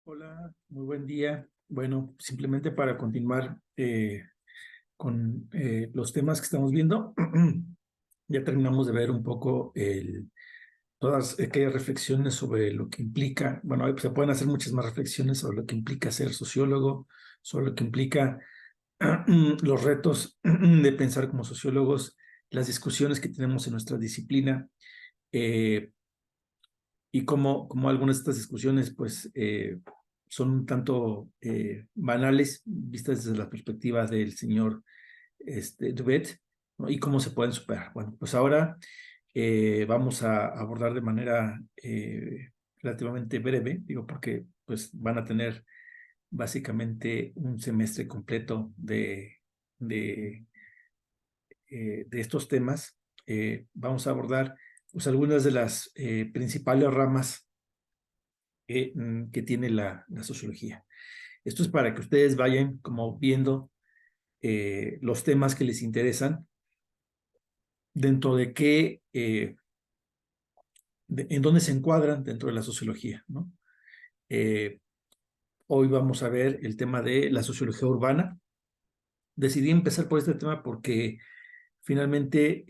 Hola, muy buen día. Bueno, simplemente para continuar con los temas que estamos viendo, ya terminamos de ver un poco todas aquellas reflexiones sobre lo que implica, bueno, se pueden hacer muchas más reflexiones sobre lo que implica ser sociólogo, sobre lo que implica los retos de pensar como sociólogos, las discusiones que tenemos en nuestra disciplina. Y como algunas de estas discusiones pues son un tanto banales vistas desde la perspectiva del señor Duvet, ¿no? Y cómo se pueden superar. Bueno, pues ahora vamos a abordar de manera relativamente breve, digo, porque pues van a tener básicamente un semestre completo de estos temas. Vamos a abordar pues algunas de las principales ramas que tiene la sociología. Esto es para que ustedes vayan como viendo los temas que les interesan, dentro de qué, en dónde se encuadran dentro de la sociología, ¿no? Hoy vamos a ver el tema de la sociología urbana. Decidí empezar por este tema porque finalmente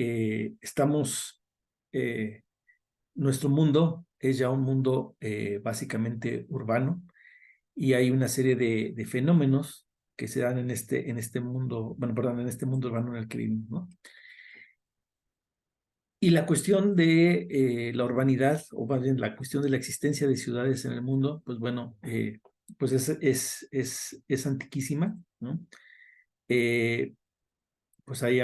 nuestro mundo es ya un mundo básicamente urbano, y hay una serie de fenómenos que se dan en este mundo, bueno, perdón, en este mundo urbano en el que vivimos, ¿no? Y la cuestión de la urbanidad, o más bien la cuestión de la existencia de ciudades en el mundo, pues bueno, pues es antiquísima, ¿no? Eh, pues ahí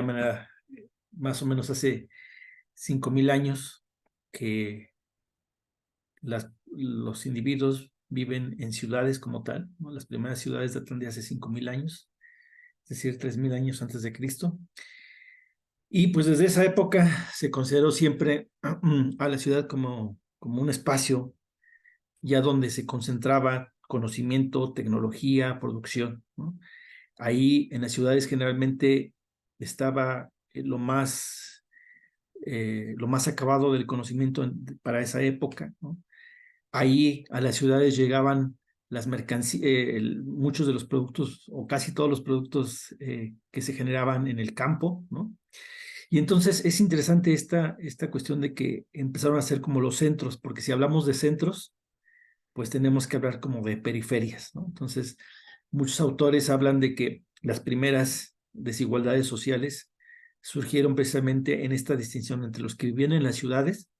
más o menos hace 5.000 años que los individuos viven en ciudades como tal, ¿no? Las primeras ciudades datan de hace 5.000 años, es decir, 3.000 años antes de Cristo. Y pues desde esa época se consideró siempre a la ciudad como un espacio ya donde se concentraba conocimiento, tecnología, producción, ¿no? Ahí en las ciudades generalmente estaba lo más acabado del conocimiento para esa época, ¿no? Ahí a las ciudades llegaban las mercancías, muchos de los productos o casi todos los productos que se generaban en el campo, ¿no? Y entonces es interesante esta cuestión de que empezaron a ser como los centros, porque si hablamos de centros, pues tenemos que hablar como de periferias, ¿no? Entonces, muchos autores hablan de que las primeras desigualdades sociales surgieron precisamente en esta distinción entre los que vivían en las ciudades,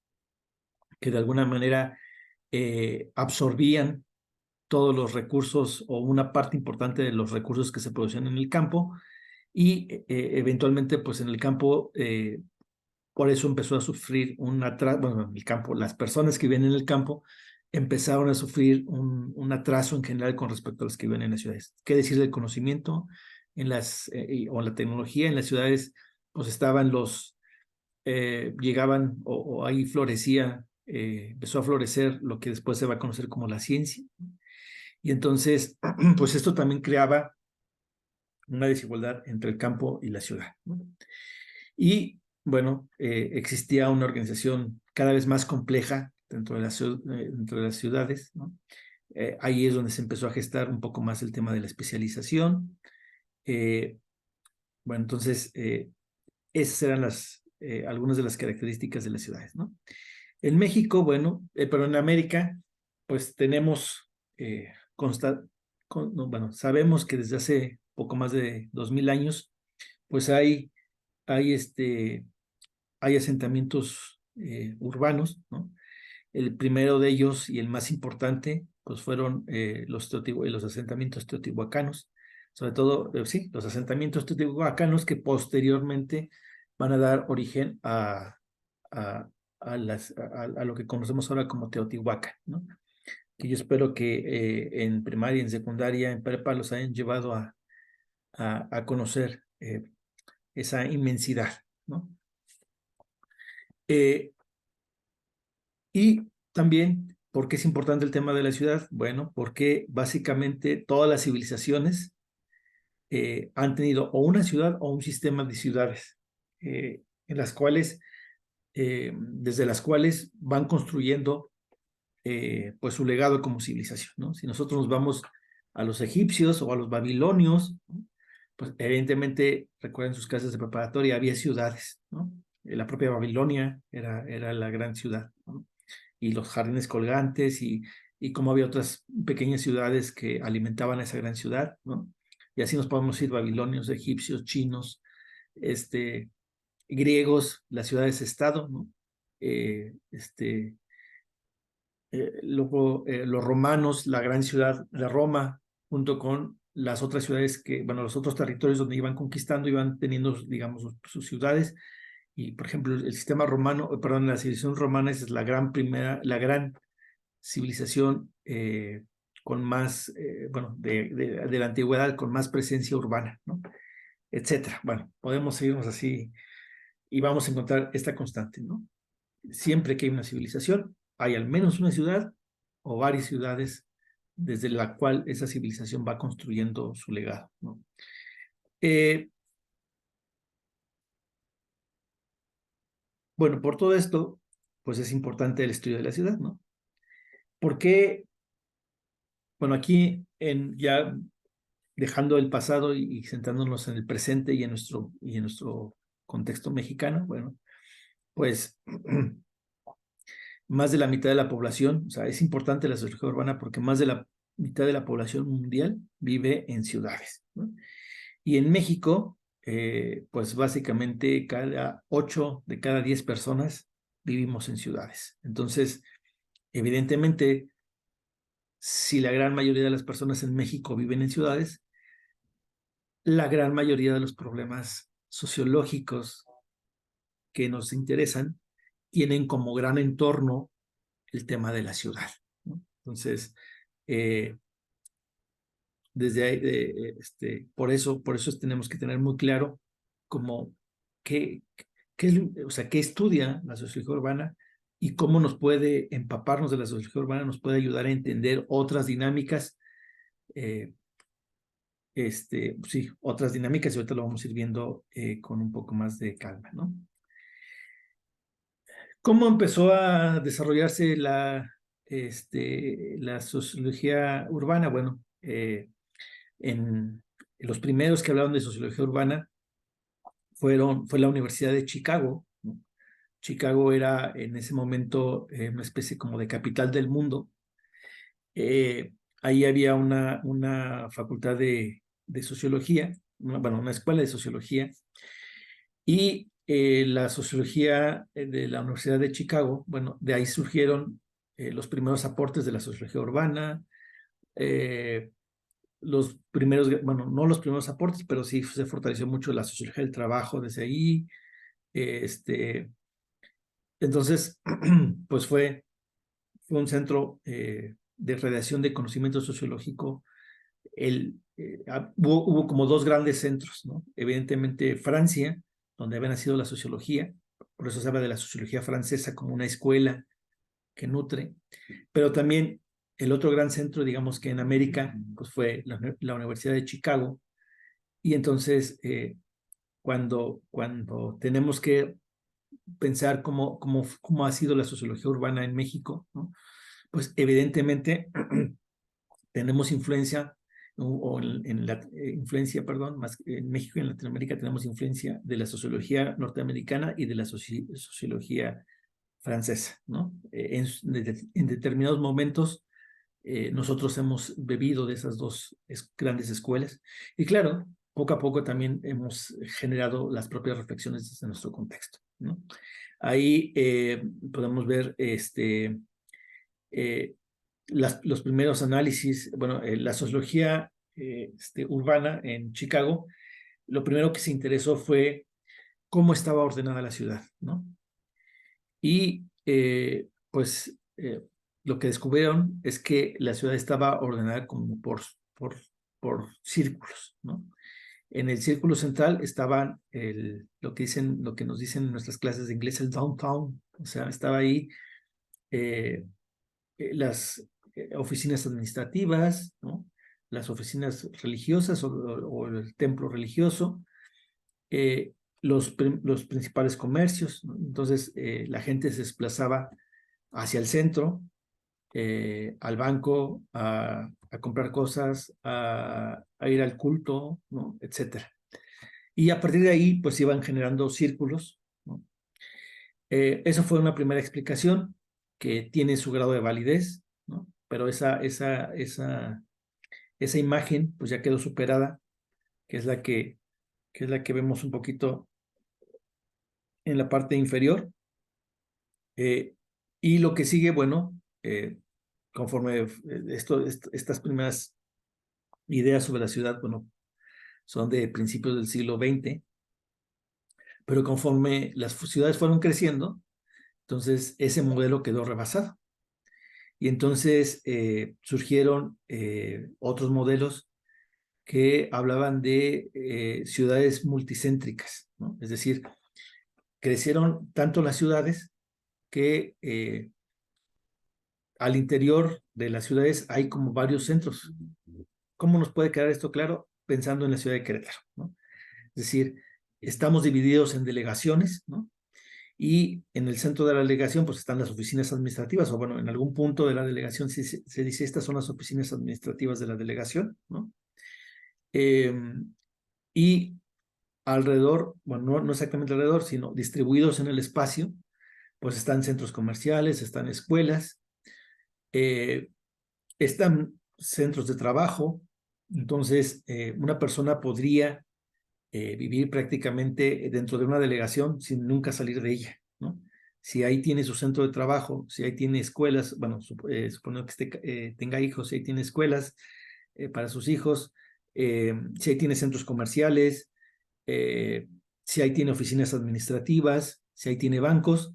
que de alguna manera absorbían todos los recursos o una parte importante de los recursos que se producían en el campo, y eventualmente pues en el campo por eso empezó a sufrir un atraso, bueno, en el campo, las personas que viven en el campo empezaron a sufrir un atraso en general con respecto a los que viven en las ciudades. ¿Qué decir del conocimiento o la tecnología? En las ciudades pues llegaban o ahí florecía, empezó a florecer lo que después se va a conocer como la ciencia. Y entonces, pues esto también creaba una desigualdad entre el campo y la ciudad, ¿no? Y bueno, existía una organización cada vez más compleja dentro de las ciudades, ¿no? Ahí es donde se empezó a gestar un poco más el tema de la especialización. Eh, bueno, entonces, esas eran algunas de las características de las ciudades, ¿no? En México, bueno, pero en América, pues tenemos, no, bueno, sabemos que desde hace poco más de 2.000 años, pues hay hay asentamientos urbanos, ¿no? El primero de ellos y el más importante, pues fueron los asentamientos teotihuacanos, sobre todo, sí, los asentamientos teotihuacanos que posteriormente van a dar origen a, a lo que conocemos ahora como Teotihuacán, ¿no? Que yo espero que en primaria, en secundaria, en prepa los hayan llevado a conocer esa inmensidad, ¿no? Eh, Y también, ¿por qué es importante el tema de la ciudad? Bueno, porque básicamente todas las civilizaciones han tenido o una ciudad o un sistema de ciudades, en las cuales, desde las cuales van construyendo pues su legado como civilización, ¿no? Si nosotros nos vamos a los egipcios o a los babilonios, ¿no? Pues evidentemente, recuerden sus clases de preparatoria, había ciudades, ¿no? La propia Babilonia era la gran ciudad, ¿no? Y los jardines colgantes y como había otras pequeñas ciudades que alimentaban a esa gran ciudad, ¿no? Y así nos podemos ir babilonios, egipcios, chinos, griegos, las ciudades-estado, ¿no? Luego los romanos, la gran ciudad de Roma, junto con las otras ciudades que, bueno, los otros territorios donde iban conquistando, iban teniendo, digamos, sus ciudades. Y, por ejemplo, el sistema romano, perdón, la civilización romana es la gran civilización con más, bueno, de la antigüedad, con más presencia urbana, ¿no? Etcétera. Bueno, podemos seguirnos así y vamos a encontrar esta constante, ¿no? Siempre que hay una civilización, hay al menos una ciudad o varias ciudades desde la cual esa civilización va construyendo su legado, ¿no? Bueno, por todo esto, pues es importante el estudio de la ciudad, ¿no? Porque, bueno, aquí ya dejando el pasado y centrándonos en el presente y en nuestro contexto mexicano, bueno, pues más de la mitad de la población, o sea, es importante la sociología urbana porque más de la mitad de la población mundial vive en ciudades, ¿no? Y en México, pues básicamente 8 de cada 10 personas vivimos en ciudades. Entonces, evidentemente, si la gran mayoría de las personas en México viven en ciudades, la gran mayoría de los problemas sociológicos que nos interesan tienen como gran entorno el tema de la ciudad, ¿no? Entonces, desde ahí, por eso tenemos que tener muy claro como qué, o sea, qué estudia la sociología urbana y cómo nos puede empaparnos de la sociología urbana, nos puede ayudar a entender otras dinámicas, sí, otras dinámicas y ahorita lo vamos a ir viendo con un poco más de calma, ¿no? ¿Cómo empezó a desarrollarse la sociología urbana? Bueno, en los primeros que hablaron de sociología urbana fue la Universidad de Chicago, ¿no? Chicago era en ese momento una especie como de capital del mundo. Ahí había una facultad de sociología, bueno, una escuela de sociología, y la sociología de la Universidad de Chicago, bueno, de ahí surgieron los primeros aportes de la sociología urbana, los primeros, bueno, no los primeros aportes, pero sí se fortaleció mucho la sociología del trabajo desde ahí. Entonces, pues fue un centro de radiación de conocimiento sociológico. Hubo como dos grandes centros, ¿no? Evidentemente Francia, donde había nacido la sociología, por eso se habla de la sociología francesa como una escuela que nutre, pero también el otro gran centro, digamos que en América, pues fue la Universidad de Chicago, y entonces cuando tenemos que pensar cómo ha sido la sociología urbana en México, ¿no? Pues evidentemente tenemos influencia, o en la influencia, perdón, más en México y en Latinoamérica tenemos influencia de la sociología norteamericana y de la sociología francesa, ¿no? En determinados momentos nosotros hemos bebido de esas dos grandes escuelas y claro, poco a poco también hemos generado las propias reflexiones desde nuestro contexto, ¿no? Ahí podemos ver los primeros análisis, bueno, la sociología urbana en Chicago, lo primero que se interesó fue cómo estaba ordenada la ciudad, ¿no? Y lo que descubrieron es que la ciudad estaba ordenada como por círculos, ¿no? En el círculo central estaban lo que nos dicen en nuestras clases de inglés, el downtown, o sea, estaba ahí las oficinas administrativas, ¿no? Las oficinas religiosas o el templo religioso, los principales comercios, ¿no? Entonces la gente se desplazaba hacia el centro, al banco, a comprar cosas, a ir al culto, ¿no? Etcétera. Y a partir de ahí, pues iban generando círculos, ¿no? Eso fue una primera explicación que tiene su grado de validez, ¿no? Pero esa imagen, pues ya quedó superada, que es la que vemos un poquito en la parte inferior. Y lo que sigue, bueno, conforme estas primeras ideas sobre la ciudad, bueno, son de principios del siglo XX, pero conforme las ciudades fueron creciendo, entonces ese modelo quedó rebasado. Y entonces surgieron otros modelos que hablaban de ciudades multicéntricas, ¿no? Es decir, crecieron tanto las ciudades que al interior de las ciudades hay como varios centros. ¿Cómo nos puede quedar esto claro? Pensando en la ciudad de Querétaro, ¿no? Es decir, estamos divididos en delegaciones, ¿no? Y en el centro de la delegación pues están las oficinas administrativas, o bueno, en algún punto de la delegación se dice estas son las oficinas administrativas de la delegación, ¿no? Y alrededor, bueno, no exactamente alrededor, sino distribuidos en el espacio, pues están centros comerciales, están escuelas, están centros de trabajo. Entonces, una persona podría vivir prácticamente dentro de una delegación sin nunca salir de ella, ¿no? Si ahí tiene su centro de trabajo, si ahí tiene escuelas, bueno, supongo que tenga hijos, si ahí tiene escuelas para sus hijos, si ahí tiene centros comerciales, si ahí tiene oficinas administrativas, si ahí tiene bancos,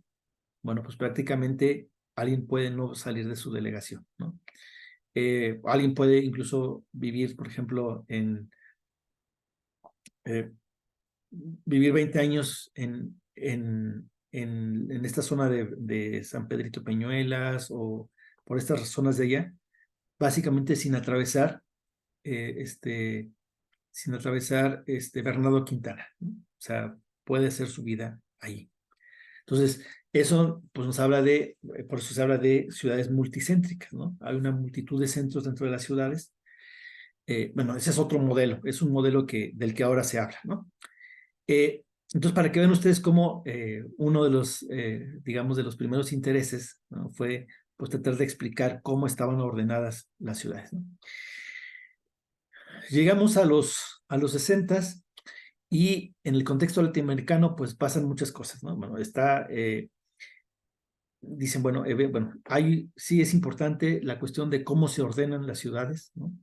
bueno, pues prácticamente alguien puede no salir de su delegación, ¿no? Alguien puede incluso vivir, por ejemplo, vivir 20 años en esta zona de San Pedrito Peñuelas o por estas zonas de allá, básicamente sin atravesar Bernardo Quintana, ¿no? O sea, puede hacer su vida ahí. Entonces, eso pues nos habla por eso se habla de ciudades multicéntricas, ¿no? Hay una multitud de centros dentro de las ciudades. Bueno, ese es otro modelo, es un modelo del que ahora se habla, ¿no? Entonces, para que vean ustedes cómo uno de los, digamos, de los primeros intereses, ¿no? Fue pues tratar de explicar cómo estaban ordenadas las ciudades, ¿no? Llegamos a los 60s y en el contexto latinoamericano pues pasan muchas cosas, ¿no? Bueno, dicen, bueno, sí es importante la cuestión de cómo se ordenan las ciudades, ¿no?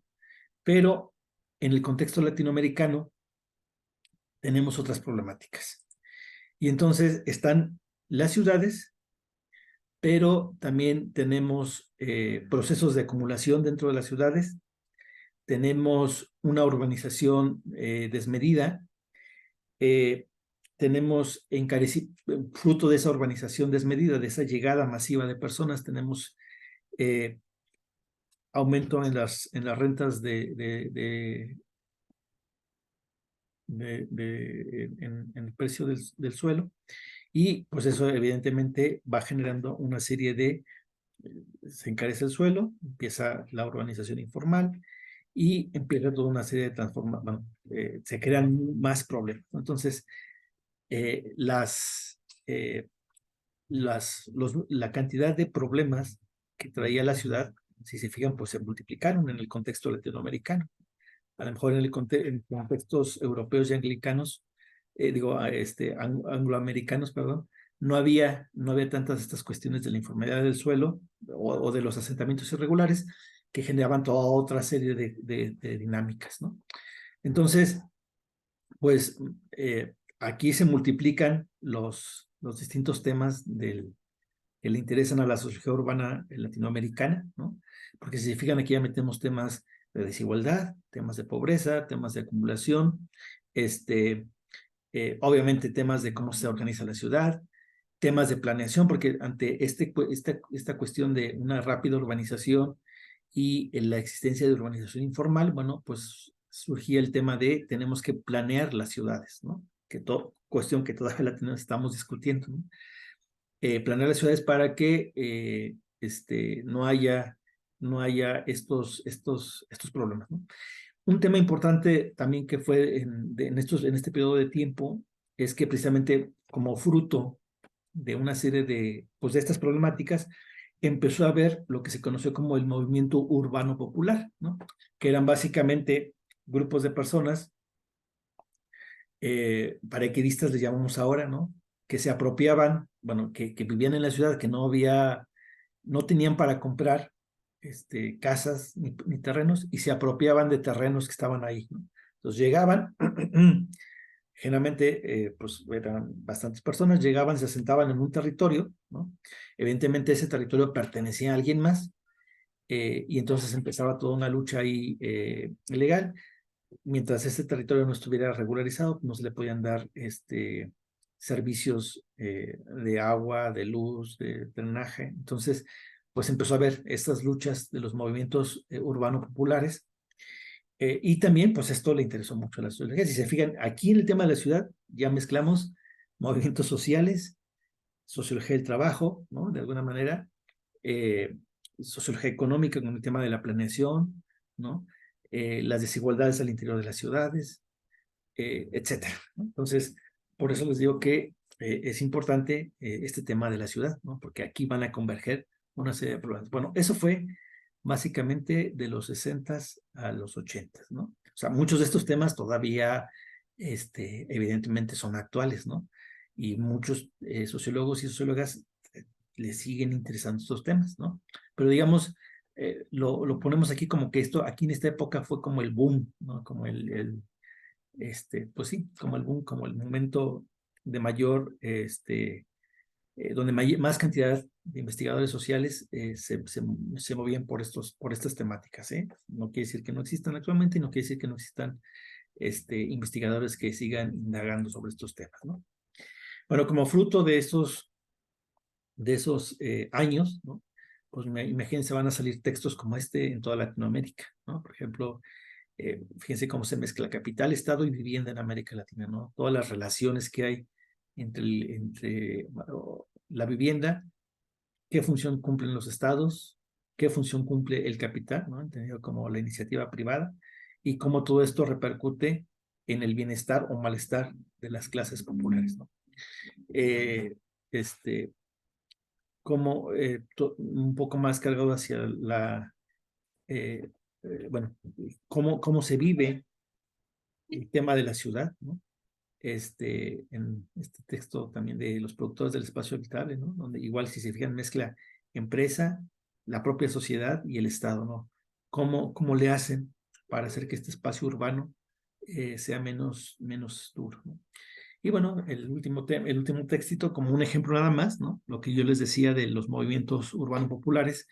Pero en el contexto latinoamericano tenemos otras problemáticas. Y entonces están las ciudades, pero también tenemos procesos de acumulación dentro de las ciudades, tenemos una urbanización desmedida, tenemos fruto de esa urbanización desmedida, de esa llegada masiva de personas, tenemos aumento en las rentas en el precio del suelo, y pues eso evidentemente va generando una serie se encarece el suelo, empieza la urbanización informal y empieza toda una serie de transformaciones, se crean más problemas. Entonces, la cantidad de problemas que traía la ciudad, si se fijan, pues se multiplicaron en el contexto latinoamericano. A lo mejor en contextos europeos y anglicanos, angloamericanos, perdón, no había tantas estas cuestiones de la informalidad del suelo o de los asentamientos irregulares que generaban toda otra serie de dinámicas, ¿no? Entonces, pues aquí se multiplican los distintos temas que le interesan a la sociedad urbana latinoamericana, ¿no? Porque si se fijan, aquí ya metemos temas de desigualdad, temas de pobreza, temas de acumulación, obviamente temas de cómo se organiza la ciudad, temas de planeación, porque ante esta cuestión de una rápida urbanización y la existencia de urbanización informal, bueno, pues surgía el tema de tenemos que planear las ciudades, ¿no? Cuestión que todavía estamos discutiendo, ¿no? Planear las ciudades para que no haya estos problemas, ¿no? Un tema importante también que fue en este periodo de tiempo es que precisamente como fruto de una serie pues de estas problemáticas, empezó a haber lo que se conoció como el movimiento urbano popular, ¿no? Que eran básicamente grupos de personas, paracaidistas les llamamos ahora, ¿no? Que se apropiaban, bueno, que vivían en la ciudad, que no tenían para comprar casas ni terrenos, y se apropiaban de terrenos que estaban ahí, ¿no? Entonces llegaban, generalmente, pues eran bastantes personas, llegaban, se asentaban en un territorio, ¿no? Evidentemente ese territorio pertenecía a alguien más, y entonces empezaba toda una lucha ahí legal. Mientras ese territorio no estuviera regularizado, no se le podían dar servicios de agua, de luz, de drenaje. Entonces, pues empezó a haber estas luchas de los movimientos urbanos populares, y también, pues esto le interesó mucho a la sociología. Si se fijan, aquí en el tema de la ciudad ya mezclamos movimientos sociales, sociología del trabajo, ¿no? De alguna manera, eh, sociología económica con el tema de la planeación, ¿no? Las desigualdades al interior de las ciudades, etcétera, ¿no? Entonces, por eso les digo que es importante este tema de la ciudad, ¿no? Porque aquí van a converger una serie de problemas. Bueno, eso fue básicamente de los 60s a los 80s, ¿no? O sea, muchos de estos temas todavía, evidentemente son actuales, ¿no? Y muchos sociólogos y sociólogas les siguen interesando estos temas, ¿no? Pero digamos, lo ponemos aquí como que esto, aquí en esta época fue como el boom, ¿no? Como pues sí, como el boom, como el momento de mayor, donde más cantidad de investigadores sociales se movían por estas temáticas, ¿eh? No quiere decir que no existan actualmente y no quiere decir que no existan investigadores que sigan indagando sobre estos temas, ¿no? Bueno, como fruto de esos años, ¿no? Pues imagínense, van a salir textos como este en toda Latinoamérica, ¿no? Por ejemplo, fíjense cómo se mezcla capital, estado y vivienda en América Latina, ¿no? Todas las relaciones que hay entre la vivienda, qué función cumplen los estados, qué función cumple el capital, ¿no? Entendido como la iniciativa privada, y cómo todo esto repercute en el bienestar o malestar de las clases populares, ¿no? Eh, este, como un poco más cargado hacia eh, bueno, cómo se vive el tema de la ciudad, ¿no? En este texto también de los productores del espacio habitable, ¿no? Donde igual, si se fijan, mezcla empresa, la propia sociedad y el Estado, ¿no? ¿Cómo le hacen para hacer que este espacio urbano sea menos duro, ¿no? Y bueno, el último textito, como un ejemplo nada más, ¿no? Lo que yo les decía de los movimientos urbanos populares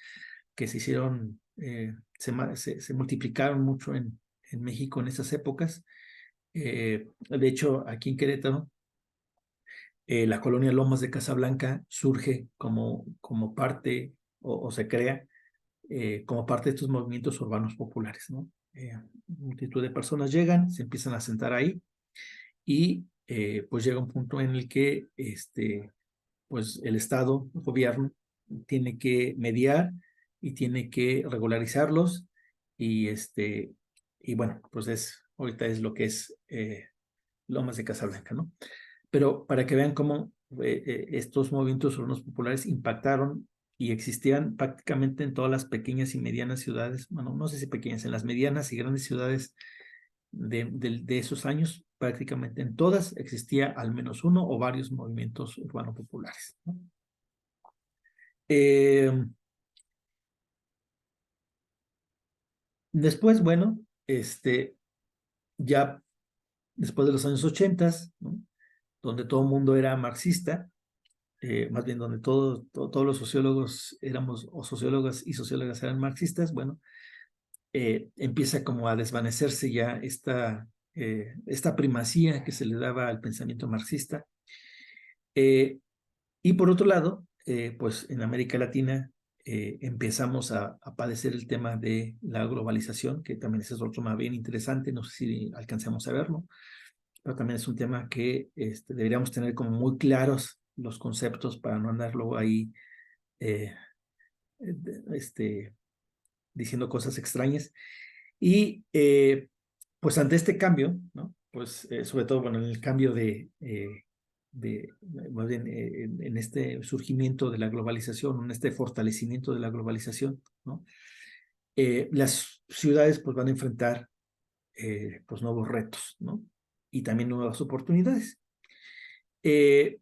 que se hicieron, se multiplicaron mucho en México en esas épocas. De hecho, aquí en Querétaro, la colonia Lomas de Casablanca surge como parte, o se crea como parte de estos movimientos urbanos populares, ¿no? Multitud de personas llegan, se empiezan a sentar ahí, y pues llega un punto en el que pues el Estado, el gobierno, tiene que mediar y tiene que regularizarlos, y bueno, pues ahorita es lo que es Lomas de Casablanca, ¿no? Pero para que vean cómo estos movimientos urbanos populares impactaron y existían prácticamente en todas las pequeñas y medianas ciudades, bueno, no sé si pequeñas, en las medianas y grandes ciudades de esos años, prácticamente en todas existía al menos uno o varios movimientos urbanos populares, ¿no? Eh, Después, bueno, ya después de los años 80, ¿no? Donde todo el mundo era marxista, más bien donde todos los sociólogos éramos, o sociólogas y sociólogas eran marxistas, bueno, empieza como a desvanecerse ya esta primacía que se le daba al pensamiento marxista. Y por otro lado, pues en América Latina empezamos a padecer el tema de la globalización, que también ese es otro tema bien interesante, no sé si alcancemos a verlo, pero también es un tema que deberíamos tener como muy claros los conceptos para no andar luego ahí diciendo cosas extrañas. Y pues ante este cambio, ¿no? Pues sobre todo, bueno, en el cambio más bien, en este surgimiento de la globalización, en este fortalecimiento de la globalización, ¿no? Las ciudades pues van a enfrentar pues nuevos retos, ¿no? Y también nuevas oportunidades. Y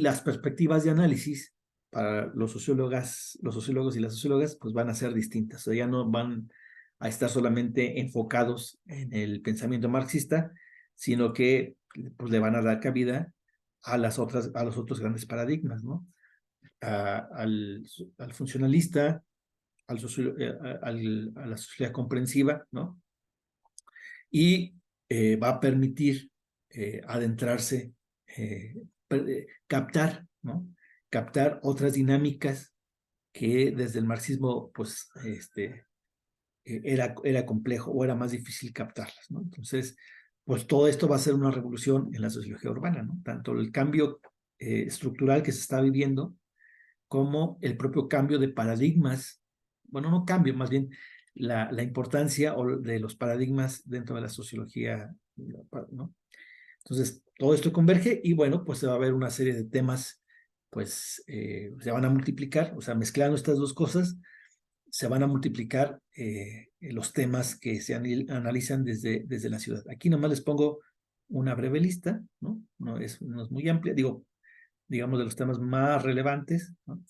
las perspectivas de análisis para los sociólogos y las sociólogas pues van a ser distintas. O sea, ya no van a estar solamente enfocados en el pensamiento marxista, sino que pues le van a dar cabida a los otros grandes paradigmas, ¿no? Al funcionalista, a la sociedad comprensiva, ¿no? Y va a permitir adentrarse, captar, ¿no? Captar otras dinámicas que desde el marxismo, pues, era complejo o era más difícil captarlas, ¿no? Entonces, pues todo esto va a ser una revolución en la sociología urbana, ¿no? Tanto el cambio estructural que se está viviendo como el propio cambio de paradigmas, bueno, no cambio, más bien la importancia de los paradigmas dentro de la sociología, ¿no? Entonces, todo esto converge y bueno, pues se va a ver una serie de temas, pues se van a multiplicar, o sea, mezclando estas dos cosas, se van a multiplicar los temas que se analizan desde la ciudad. Aquí nomás les pongo una breve lista, ¿no? No es muy amplia, digamos, de los temas más relevantes, ¿no?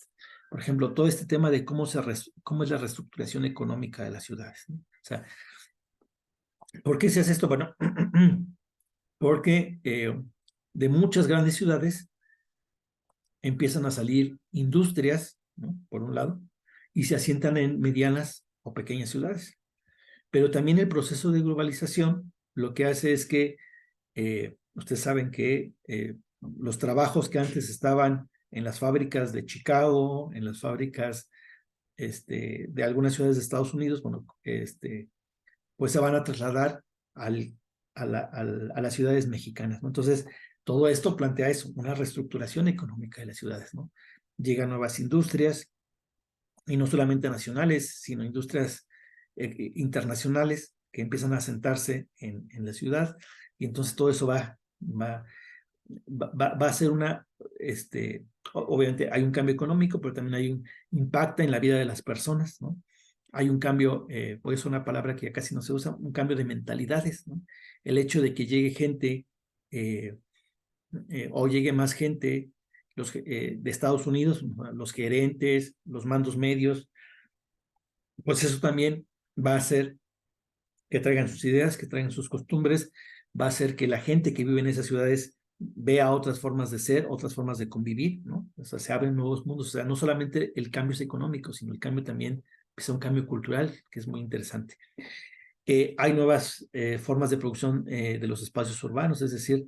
Por ejemplo, todo este tema de cómo es la reestructuración económica de las ciudades, ¿no? O sea, ¿por qué se hace esto? Bueno, porque de muchas grandes ciudades empiezan a salir industrias, ¿no? Por un lado, y se asientan en medianas o pequeñas ciudades. Pero también el proceso de globalización lo que hace es que ustedes saben que los trabajos que antes estaban en las fábricas de Chicago, en las fábricas de algunas ciudades de Estados Unidos, bueno, pues se van a trasladar a las ciudades mexicanas, ¿no? Entonces, todo esto plantea eso, una reestructuración económica de las ciudades, ¿no? Llegan nuevas industrias, y no solamente nacionales, sino industrias internacionales que empiezan a asentarse en la ciudad, y entonces todo eso va a ser obviamente hay un cambio económico, pero también hay un impacto en la vida de las personas, ¿no? Hay un cambio, por eso una palabra que ya casi no se usa, un cambio de mentalidades, ¿no? El hecho de que llegue gente o llegue más gente de Estados Unidos, los gerentes, los mandos medios, pues eso también va a hacer que traigan sus ideas, que traigan sus costumbres, va a hacer que la gente que vive en esas ciudades vea otras formas de ser, otras formas de convivir, ¿no? O sea, se abren nuevos mundos, o sea, no solamente el cambio es económico, sino el cambio también es un cambio cultural, que es muy interesante. Hay nuevas formas de producción de los espacios urbanos, es decir,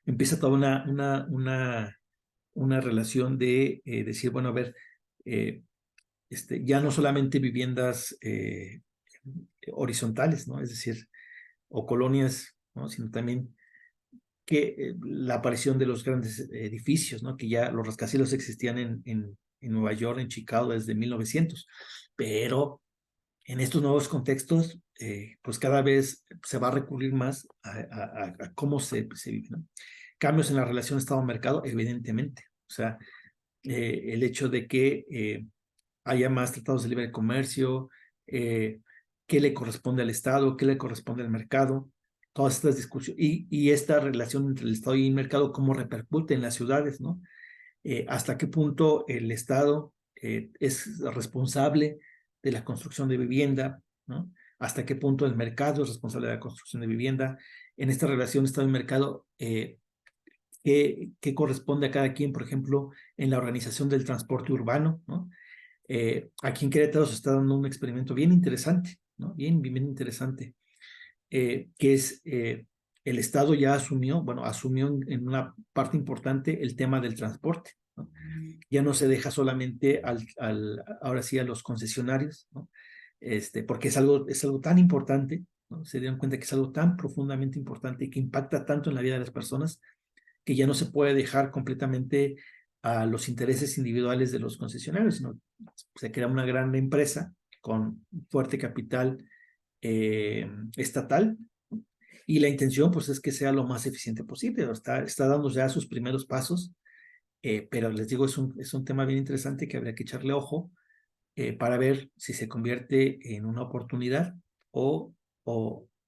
empieza toda una relación de decir, bueno, a ver, ya no solamente viviendas horizontales, ¿no? Es decir, o colonias, ¿no? Sino también que la aparición de los grandes edificios, ¿no? Que ya los rascacielos existían en Nueva York, en Chicago desde 1900, pero en estos nuevos contextos, pues cada vez se va a recurrir más a cómo se vive, ¿no? Cambios en la relación Estado-mercado, evidentemente. O sea, el hecho de que haya más tratados de libre comercio, qué le corresponde al Estado, qué le corresponde al mercado, todas estas discusiones y esta relación entre el Estado y el mercado, cómo repercute en las ciudades, ¿no? Hasta qué punto el Estado es responsable de la construcción de vivienda, ¿no? Hasta qué punto el mercado es responsable de la construcción de vivienda. En esta relación Estado y mercado, ¿qué corresponde a cada quien, por ejemplo, en la organización del transporte urbano, ¿no? Aquí en Querétaro se está dando un experimento bien interesante, ¿no? Bien interesante, que es el Estado ya asumió en una parte importante el tema del transporte, ¿no? Ya no se deja solamente ahora sí a los concesionarios, ¿no? Porque es algo tan importante, ¿no? Se dieron cuenta que es algo tan profundamente importante y que impacta tanto en la vida de las personas que ya no se puede dejar completamente a los intereses individuales de los concesionarios, sino se crea una gran empresa con fuerte capital estatal, y la intención pues es que sea lo más eficiente posible. Está dando ya sus primeros pasos, pero les digo, es un tema bien interesante que habría que echarle ojo para ver si se convierte en una oportunidad o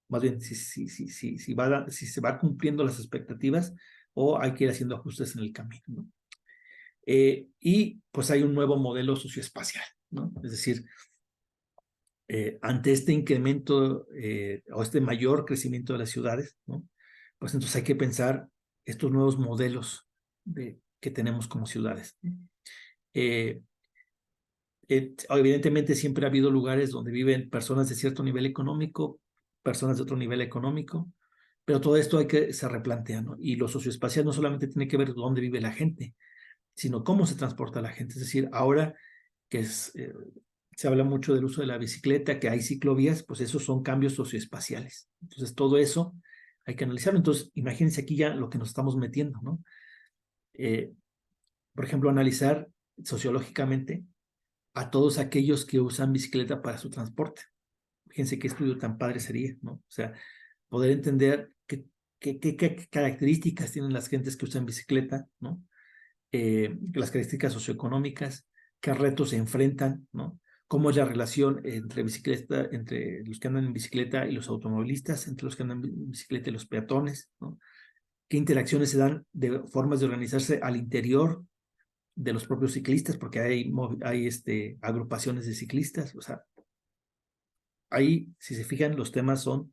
más bien si se va cumpliendo las expectativas o hay que ir haciendo ajustes en el camino, ¿no? Y pues hay un nuevo modelo socioespacial, ¿no? Es decir, ante este incremento o este mayor crecimiento de las ciudades, ¿no? Pues entonces hay que pensar estos nuevos modelos que tenemos como ciudades. Eh, Evidentemente siempre ha habido lugares donde viven personas de cierto nivel económico, personas de otro nivel económico, pero todo esto se replantea, ¿no? Y lo socioespacial no solamente tiene que ver dónde vive la gente, sino cómo se transporta la gente. Es decir, ahora que se habla mucho del uso de la bicicleta, que hay ciclovías, pues esos son cambios socioespaciales. Entonces, todo eso hay que analizarlo. Entonces, imagínense aquí ya lo que nos estamos metiendo, ¿no? Por ejemplo, analizar sociológicamente a todos aquellos que usan bicicleta para su transporte. Fíjense qué estudio tan padre sería, ¿no? O sea, poder entender qué características tienen las gentes que usan bicicleta, ¿no? Las características socioeconómicas, qué retos se enfrentan, ¿no? Cómo es la relación entre los que andan en bicicleta y los automovilistas, entre los que andan en bicicleta y los peatones, ¿no? Qué interacciones se dan de formas de organizarse al interior de los propios ciclistas, porque hay agrupaciones de ciclistas. O sea, ahí, si se fijan, los temas son,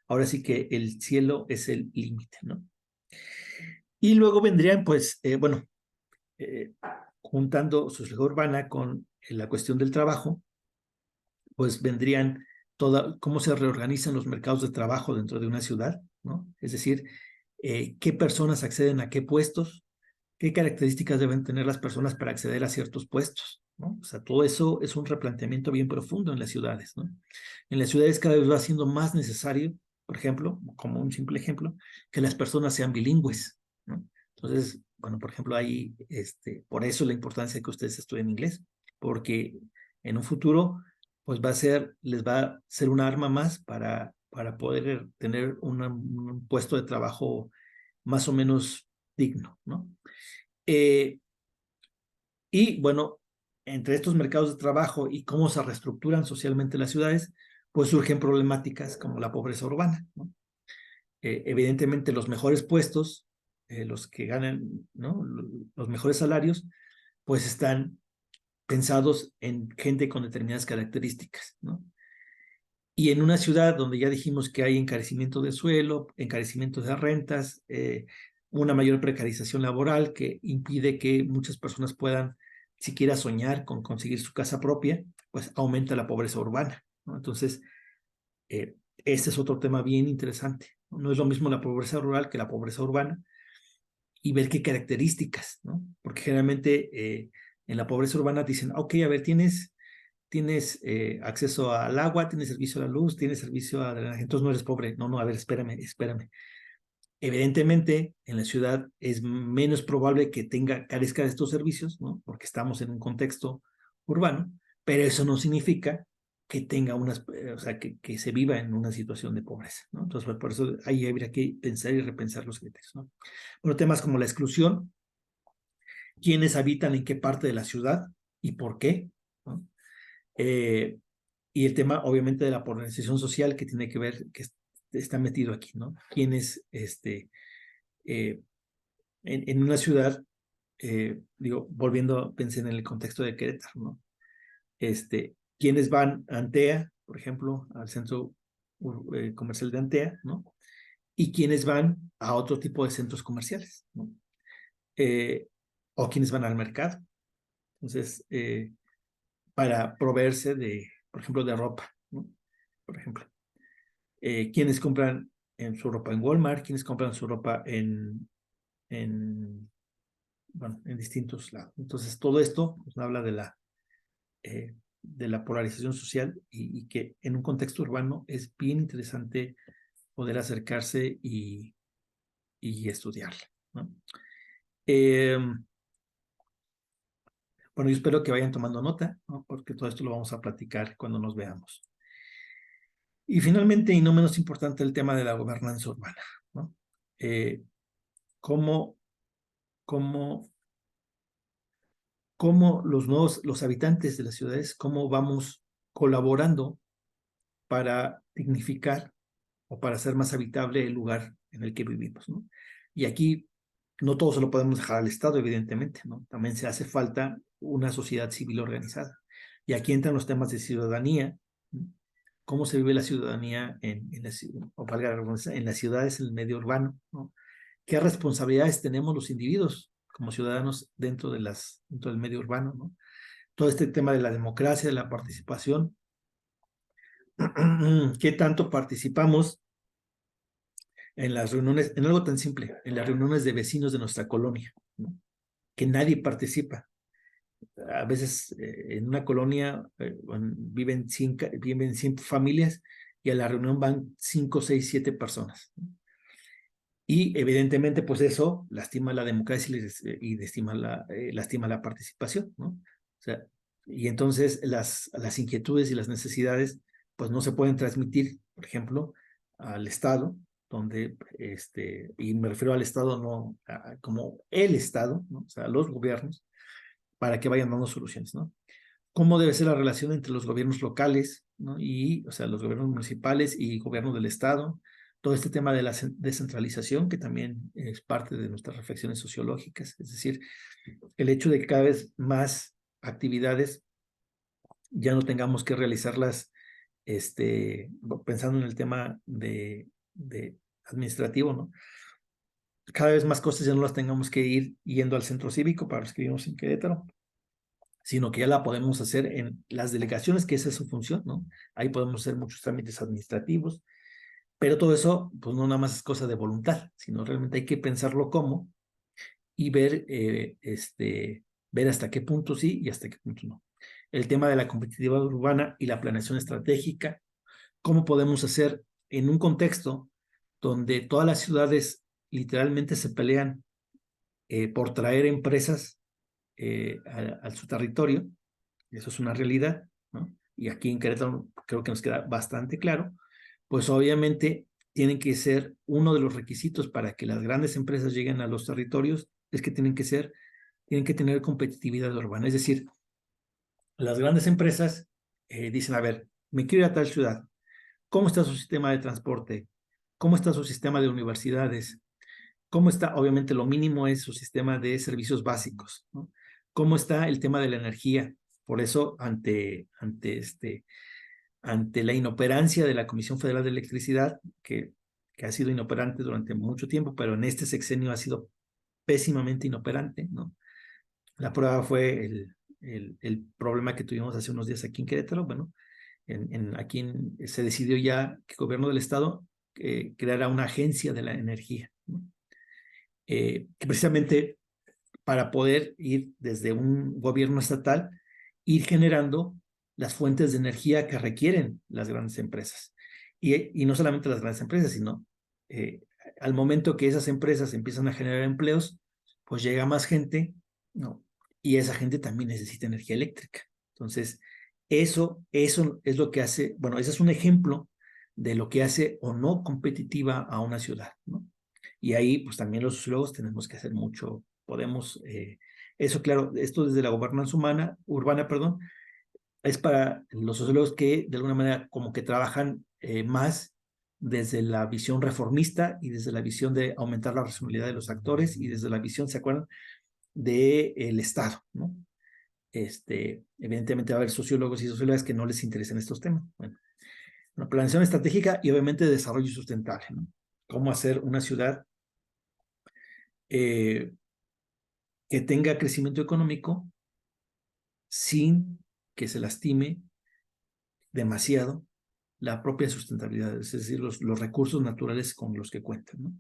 ahora sí que el cielo es el límite, ¿no? Y luego vendrían, pues, bueno, eh, juntando sociología urbana con la cuestión del trabajo, pues vendrían cómo se reorganizan los mercados de trabajo dentro de una ciudad, ¿no? Es decir, qué personas acceden a qué puestos, qué características deben tener las personas para acceder a ciertos puestos, ¿no? O sea, todo eso es un replanteamiento bien profundo en las ciudades, ¿no? En las ciudades cada vez va siendo más necesario, por ejemplo, como un simple ejemplo, que las personas sean bilingües, ¿no? Entonces, bueno, por ejemplo, ahí, por eso la importancia de que ustedes estudien inglés, porque en un futuro, pues les va a ser un arma más para poder tener un puesto de trabajo más o menos digno, ¿no? Eh, y bueno, entre estos mercados de trabajo y cómo se reestructuran socialmente las ciudades, pues surgen problemáticas como la pobreza urbana, ¿no? Evidentemente los mejores puestos, los que ganan, ¿no? Los mejores salarios, pues están pensados en gente con determinadas características, ¿no? Y en una ciudad donde ya dijimos que hay encarecimiento de suelo, encarecimiento de rentas, una mayor precarización laboral que impide que muchas personas puedan siquiera soñar con conseguir su casa propia, pues aumenta la pobreza urbana, ¿no? Entonces, este es otro tema bien interesante, ¿no? No es lo mismo la pobreza rural que la pobreza urbana, y ver qué características, ¿no? Porque generalmente en la pobreza urbana dicen, ok, a ver, tienes acceso al agua, tienes servicio a la luz, tienes servicio a drenaje, entonces no eres pobre. No, no, a ver, espérame. Evidentemente, en la ciudad es menos probable que carezca de estos servicios, ¿no? Porque estamos en un contexto urbano, pero eso no significa que tenga o sea, que se viva en una situación de pobreza, ¿no? Entonces, por eso ahí habría que pensar y repensar los criterios, ¿no? Bueno, temas como la exclusión, quiénes habitan en qué parte de la ciudad y por qué, ¿no? Eh, y el tema, obviamente, de la polarización social que tiene que ver, que está metido aquí, ¿no? Quienes, en una ciudad, digo, volviendo, pensé en el contexto de Querétaro, ¿no? Quienes van a Antea, por ejemplo, al centro comercial de Antea, ¿no? Y quienes van a otro tipo de centros comerciales, ¿no? O quienes van al mercado. Entonces, para proveerse por ejemplo, de ropa, ¿no? Por ejemplo. Quienes compran su ropa en Walmart, quienes compran su ropa bueno, en distintos lados. Entonces, todo esto pues, habla de la polarización social y que en un contexto urbano es bien interesante poder acercarse y estudiarla, ¿no? bueno, yo espero que vayan tomando nota, ¿no? Porque todo esto lo vamos a platicar cuando nos veamos. Y finalmente, y no menos importante, el tema de la gobernanza urbana, ¿no? ¿Cómo los habitantes de las ciudades, cómo vamos colaborando para dignificar o para hacer más habitable el lugar en el que vivimos, ¿no? Y aquí no todo se lo podemos dejar al Estado, evidentemente, ¿no? También se hace falta una sociedad civil organizada. Y aquí entran los temas de ciudadanía, ¿no? Cómo se vive la ciudadanía o valga la redundancia, en las ciudades, en el medio urbano, ¿no? ¿Qué responsabilidades tenemos los individuos como ciudadanos dentro del medio urbano, ¿no? Todo este tema de la democracia, de la participación, ¿qué tanto participamos en las reuniones, en algo tan simple, en las reuniones de vecinos de nuestra colonia, ¿no? Que nadie participa? A veces en una colonia viven 100 familias y a la reunión van 5, 6, 7 personas, ¿no? Y evidentemente, pues eso lastima la democracia y lastima la participación, ¿no? O sea, y entonces las inquietudes y las necesidades, pues no se pueden transmitir, por ejemplo, al Estado, donde, y me refiero al Estado no como el Estado, ¿no? O sea, los gobiernos, para que vayan dando soluciones, ¿no? ¿Cómo debe ser la relación entre los gobiernos locales, ¿no? Y, o sea, los gobiernos municipales y gobiernos del Estado? Todo este tema de la descentralización, que también es parte de nuestras reflexiones sociológicas, es decir, el hecho de que cada vez más actividades ya no tengamos que realizarlas pensando en el tema de administrativo, ¿no? Cada vez más cosas ya no las tengamos que ir yendo al centro cívico para los que vivimos en Querétaro, sino que ya la podemos hacer en las delegaciones, que esa es su función, ¿no? Ahí podemos hacer muchos trámites administrativos, pero todo eso, pues no nada más es cosa de voluntad, sino realmente hay que pensarlo cómo y ver hasta qué punto sí y hasta qué punto no. El tema de la competitividad urbana y la planeación estratégica, cómo podemos hacer en un contexto donde todas las ciudades literalmente se pelean por traer empresas a su territorio. Eso es una realidad, ¿no? Y aquí en Querétaro creo que nos queda bastante claro, pues obviamente tienen que ser uno de los requisitos para que las grandes empresas lleguen a los territorios, es que tienen que tener competitividad urbana. Es decir, las grandes empresas dicen, a ver, me quiero ir a tal ciudad, ¿cómo está su sistema de transporte? ¿Cómo está su sistema de universidades? ¿Cómo está? Obviamente lo mínimo es su sistema de servicios básicos, ¿no? ¿Cómo está el tema de la energía? Por eso, ante la inoperancia de la Comisión Federal de Electricidad, que ha sido inoperante durante mucho tiempo, pero en este sexenio ha sido pésimamente inoperante, ¿no? La prueba fue el problema que tuvimos hace unos días aquí en Querétaro. Bueno, se decidió ya que el gobierno del estado creara una agencia de la energía, ¿no? Que precisamente para poder ir desde un gobierno estatal, ir generando las fuentes de energía que requieren las grandes empresas. Y no solamente las grandes empresas, sino eh, al momento que esas empresas empiezan a generar empleos, pues llega más gente, ¿no? Y esa gente también necesita energía eléctrica. Entonces, eso es lo que hace, bueno, ese es un ejemplo de lo que hace o no competitiva a una ciudad, ¿no? Y ahí, pues también los sociólogos tenemos que hacer mucho, eso claro, esto desde la gobernanza urbana, perdón, es para los sociólogos que de alguna manera como que trabajan más desde la visión reformista y desde la visión de aumentar la racionalidad de los actores y desde la visión, ¿se acuerdan?, del Estado, ¿no? Evidentemente va a haber sociólogos y sociólogas que no les interesen estos temas. Bueno, una planeación estratégica y obviamente desarrollo sustentable, ¿no? Cómo hacer una ciudad que tenga crecimiento económico sin que se lastime demasiado la propia sustentabilidad, es decir, los recursos naturales con los que cuentan, ¿no?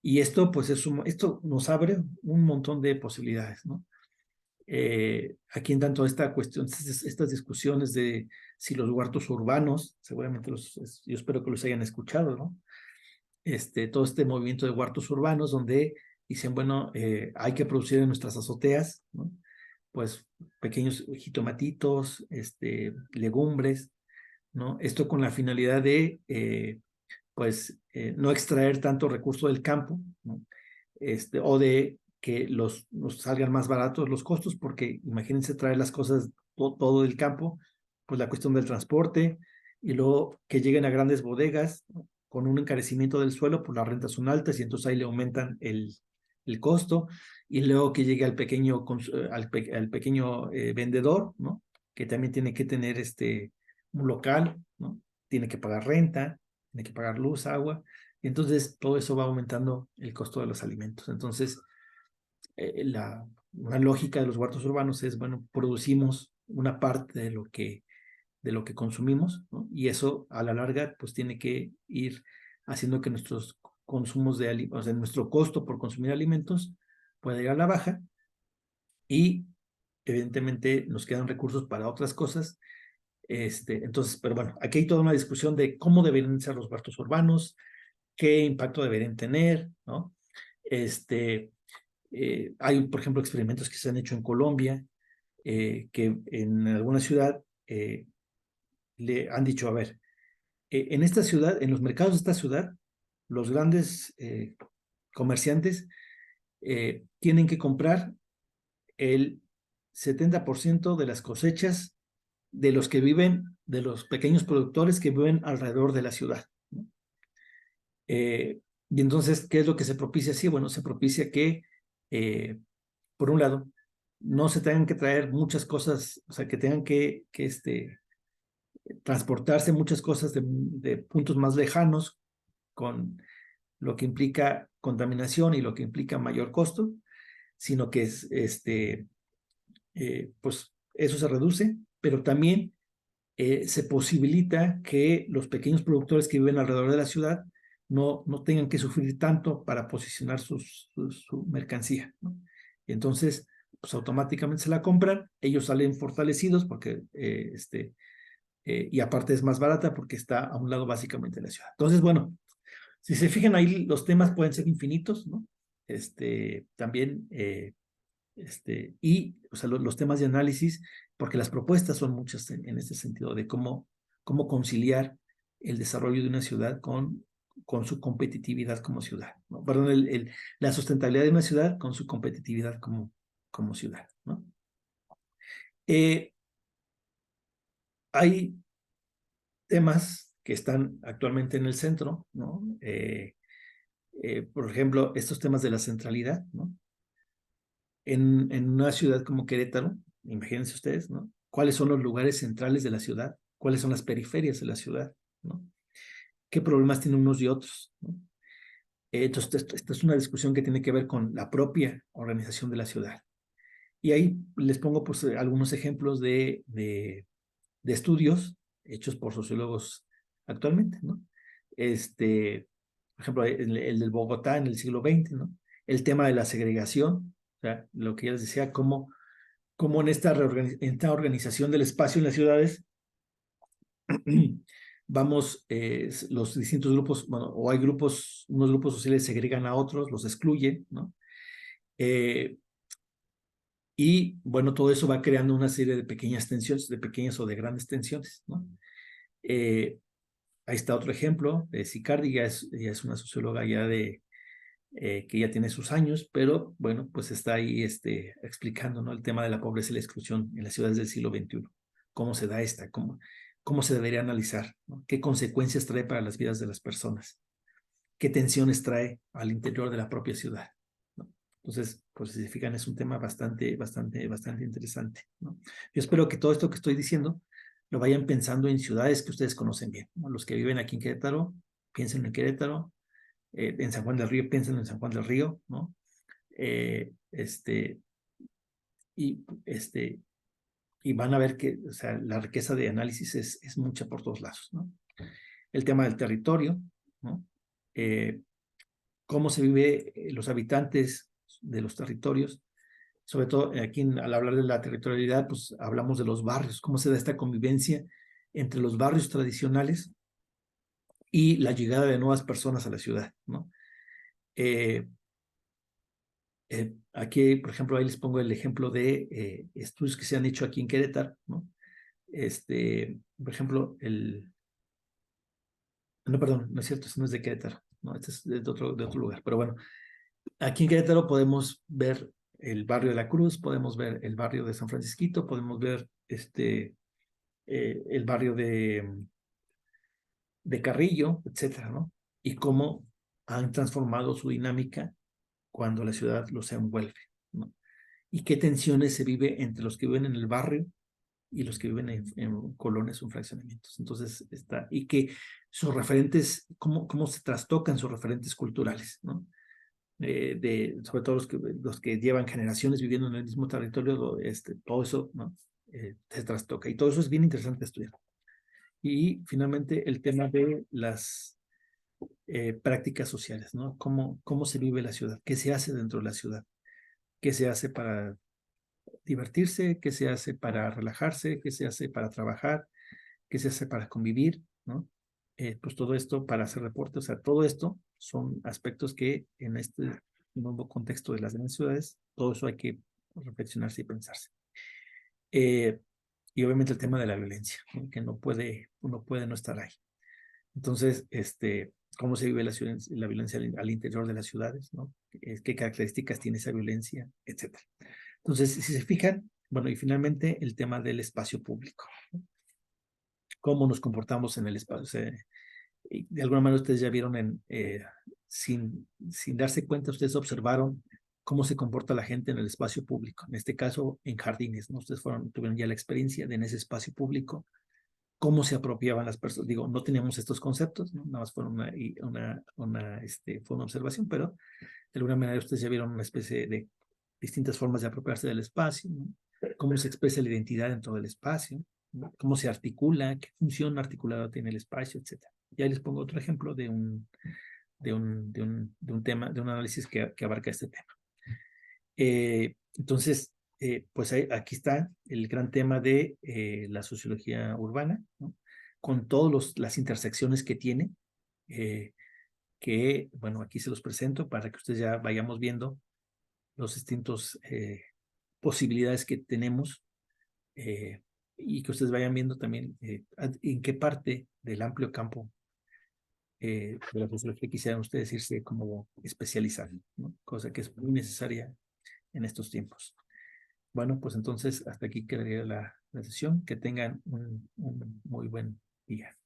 Y esto, pues, esto nos abre un montón de posibilidades, ¿no? Aquí en tanto esta cuestión, estas discusiones de si los huertos urbanos, seguramente yo espero que los hayan escuchado, ¿no? Todo este movimiento de huertos urbanos donde dicen, bueno, hay que producir en nuestras azoteas, ¿no? pues pequeños jitomatitos, legumbres, ¿no? Esto con la finalidad de no extraer tanto recurso del campo, ¿no? O de que nos salgan más baratos los costos, porque imagínense traer las cosas todo del campo, pues la cuestión del transporte, y luego que lleguen a grandes bodegas, ¿no? Con un encarecimiento del suelo, pues las rentas son altas y entonces ahí le aumentan el costo, y luego que llegue al pequeño vendedor, ¿no? Que también tiene que tener un local, ¿no? Tiene que pagar renta, tiene que pagar luz, agua, y entonces todo eso va aumentando el costo de los alimentos. Entonces, una lógica de los huertos urbanos es, bueno, producimos una parte de lo que consumimos, ¿no? Y eso a la larga pues tiene que ir haciendo que nuestros consumos o sea, nuestro costo por consumir alimentos pueda ir a la baja, y evidentemente nos quedan recursos para otras cosas. Entonces, pero bueno, aquí hay toda una discusión de cómo deberían ser los huertos urbanos, qué impacto deberían tener, ¿no? Hay, por ejemplo, experimentos que se han hecho en Colombia, que en alguna ciudad le han dicho, a ver, en esta ciudad, en los mercados de esta ciudad, los grandes comerciantes tienen que comprar el 70% de las cosechas de los que viven, de los pequeños productores que viven alrededor de la ciudad, ¿no? Y entonces, ¿qué es lo que se propicia así? Bueno, se propicia que, por un lado, no se tengan que traer muchas cosas, o sea, que tengan que transportarse muchas cosas de puntos más lejanos, con lo que implica contaminación y lo que implica mayor costo, sino que pues eso se reduce, pero también se posibilita que los pequeños productores que viven alrededor de la ciudad no tengan que sufrir tanto para posicionar su mercancía, ¿no? Y entonces, pues automáticamente se la compran, ellos salen fortalecidos porque, y aparte es más barata porque está a un lado básicamente de la ciudad. Entonces, bueno, si se fijan ahí, los temas pueden ser infinitos, ¿no? También, y o sea, los temas de análisis, porque las propuestas son muchas en este sentido, de cómo conciliar el desarrollo de una ciudad con su competitividad como ciudad, ¿no? Perdón, la sustentabilidad de una ciudad con su competitividad como ciudad, ¿no? Hay temas que están actualmente en el centro, ¿no? Por ejemplo, estos temas de la centralidad, ¿no? En una ciudad como Querétaro, imagínense ustedes, ¿no? ¿Cuáles son los lugares centrales de la ciudad? ¿Cuáles son las periferias de la ciudad? ¿No? ¿Qué problemas tienen unos y otros? ¿No? Entonces, esta es una discusión que tiene que ver con la propia organización de la ciudad. Y ahí les pongo pues algunos ejemplos de estudios hechos por sociólogos actualmente, ¿no? Por ejemplo, el del Bogotá en el siglo XX, ¿no? El tema de la segregación, o sea, lo que ya les decía, cómo en esta organización del espacio en las ciudades vamos, los distintos grupos, bueno, o hay grupos, unos grupos sociales segregan a otros, los excluyen, ¿no? Y bueno, todo eso va creando una serie de pequeñas tensiones, de pequeñas o de grandes tensiones, ¿no? Ahí está otro ejemplo, Sicardi ya es una socióloga ya que ya tiene sus años, pero bueno, pues está ahí explicando, ¿no? El tema de la pobreza y la exclusión en las ciudades del siglo XXI. ¿Cómo se da cómo se debería analizar, ¿no? ¿Qué consecuencias trae para las vidas de las personas? ¿Qué tensiones trae al interior de la propia ciudad, ¿no? Entonces, pues si se fijan, es un tema bastante interesante, ¿no? Yo espero que todo esto que estoy diciendo lo vayan pensando en ciudades que ustedes conocen bien, ¿no? Los que viven aquí en Querétaro, piensen en Querétaro, en San Juan del Río, piensen en San Juan del Río, ¿no? Eh, este, y, y van a ver que, o sea, la riqueza de análisis es mucha por todos lados, ¿no? El tema del territorio, ¿no? Cómo se vive los habitantes de los territorios, sobre todo aquí al hablar de la territorialidad, pues hablamos de los barrios, cómo se da esta convivencia entre los barrios tradicionales y la llegada de nuevas personas a la ciudad, ¿no? Aquí, por ejemplo, ahí les pongo el ejemplo de estudios que se han hecho aquí en Querétaro, ¿no? Por ejemplo, no, perdón, no es cierto, este no es de Querétaro, no, este es de otro lugar, pero bueno, aquí en Querétaro podemos ver el barrio de la Cruz, podemos ver el barrio de San Francisquito, podemos ver el barrio de Carrillo, etcétera, ¿no? Y cómo han transformado su dinámica cuando la ciudad los envuelve, ¿no? Y qué tensiones se vive entre los que viven en el barrio y los que viven en colonias o en fraccionamientos. Entonces, y que sus referentes, cómo se trastocan sus referentes culturales, ¿no? Sobre todo los que llevan generaciones viviendo en el mismo territorio, todo eso, ¿no? Se trastoca. Y todo eso es bien interesante de estudiar. Y finalmente el tema de las prácticas sociales, ¿no? Cómo se vive la ciudad, qué se hace dentro de la ciudad, qué se hace para divertirse, qué se hace para relajarse, qué se hace para trabajar, qué se hace para convivir, ¿no? Pues todo esto para hacer reportes, o sea, todo esto son aspectos que en este nuevo contexto de las grandes ciudades, todo eso hay que reflexionarse y pensarse. Y obviamente el tema de la violencia, ¿no? Que uno puede no estar ahí. Entonces, cómo se vive la violencia al interior de las ciudades, ¿no? ¿Qué características tiene esa violencia, etcétera? Entonces, si se fijan, bueno, y finalmente el tema del espacio público, ¿no? Cómo nos comportamos en el espacio. O sea, de alguna manera ustedes ya vieron sin darse cuenta, ustedes observaron cómo se comporta la gente en el espacio público, en este caso en jardines, ¿no? Ustedes tuvieron ya la experiencia de en ese espacio público, cómo se apropiaban las personas. Digo, no teníamos estos conceptos, ¿no? Nada más fue fue una observación, pero de alguna manera ustedes ya vieron una especie de distintas formas de apropiarse del espacio, ¿no? Cómo se expresa la identidad dentro del espacio, ¿no? Cómo se articula, qué función articulada tiene el espacio, etcétera. Y ahí les pongo otro ejemplo de un tema, de un análisis que abarca este tema. Entonces, pues aquí está el gran tema de la sociología urbana, ¿no? Con todas las intersecciones que tiene, que, bueno, aquí se los presento para que ustedes ya vayamos viendo los distintos posibilidades que tenemos y que ustedes vayan viendo también en qué parte del amplio campo de la sociología quisieran ustedes irse como especializar, ¿no? Cosa que es muy necesaria en estos tiempos. Bueno, pues entonces hasta aquí quedaría la sesión. Que tengan un muy buen día.